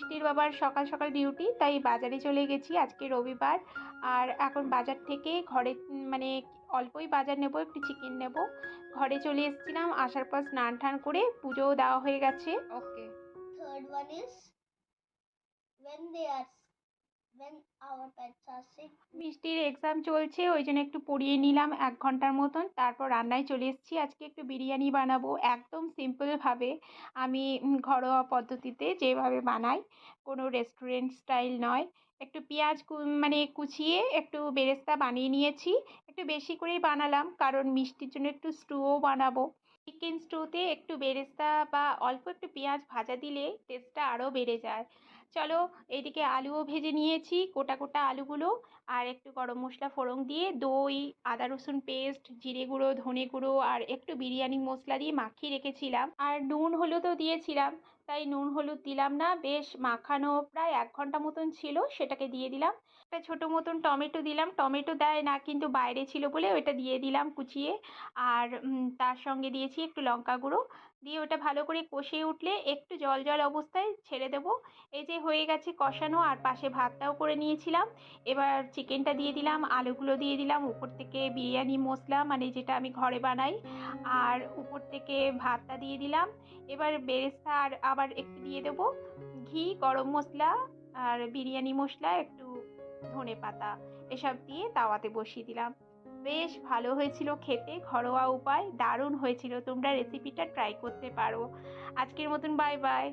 মিষ্টির বাবার সকাল সকাল ডিউটি, তাই বাজারে চলে গেছি আজকে রবিবার। আর এখন বাজার থেকে ঘরে মানে অল্পই বাজার নেব, একটু চিকেন নেব। ঘরে চলে এসেছিলাম, আসার পর স্নান টান করে পুজোও দেওয়া হয়ে গেছে। ওকে। Third one is when they are when our pets are sick. মিষ্টির এক্সাম চলছে, ওই জন্য একটু পড়িয়ে নিলাম 1 ঘন্টার মতন, তারপর রান্নায় চলে এসেছি। আজকে একটু বিরিয়ানি বানাবো একদম সিম্পলভাবে, আমি ঘরোয়া পদ্ধতিতে যেভাবে বানাই, কোনো রেস্টুরেন্ট স্টাইল নয়। একটু পেঁয়াজ মানে কুচিয়ে একটু বেরেস্তা বানিয়ে নিয়েছি, একটু বেশি করেই বানালাম কারণ মিষ্টির জন্য একটু স্টুও বানাবো। চিকেন স্টুতে একটু বেরেস্তা বা অল্প একটু পেঁয়াজ ভাজা দিলে টেস্টটা আরও বেড়ে যায়। চলো, এইদিকে আলুও ভেজে নিয়েছি, গোটা গোটা আলুগুলো। আর একটু গরম মশলা ফোড়ন দিয়ে দই, আদা রসুন পেস্ট, জিরে গুঁড়ো, ধনে গুঁড়ো আর একটু বিরিয়ানি মশলা দিয়ে মাখিয়ে রেখেছিলাম। আর নুন হলুদও দিয়েছিলাম, তাই নুন হলুদ দিলাম না, বেশ মাখানো প্রায় 1 ঘন্টা মতন ছিল, সেটাকে দিয়ে দিলাম। একটা ছোটো মতন টমেটো দিলাম, টমেটো দেয় না কিন্তু বাইরে ছিল বলে ওটা দিয়ে দিলাম কুচিয়ে। আর তার সঙ্গে দিয়েছি একটু লঙ্কা গুঁড়ো, দিয়ে ওটা ভালো করে কষিয়ে উঠলে একটু জল জল অবস্থায় ছেড়ে দেবো। এই যে হয়ে গেছে কষানো, আর পাশে ভাতটাও করে নিয়েছিলাম। এবার চিকেনটা দিয়ে দিলাম, আলুগুলো দিয়ে দিলাম, উপর থেকে বিরিয়ানি মশলা মানে যেটা আমি ঘরে বানাই, আর উপর থেকে ভাতটা দিয়ে দিলাম। এবার বেরেস্তা আর আবার একটু দিয়ে দেবো, ঘি, গরম মশলা আর বিরিয়ানি মশলা, একটু ধনে পাতা, এসব দিয়ে তাওয়াতে বসিয়ে দিলাম। বেশ ভালো হয়েছিল খেতে, ঘরোয়া উপায়, দারুণ হয়েছিল। তোমরা রেসিপিটা ট্রাই করতে পারো। আজকের মতন বাই বাই।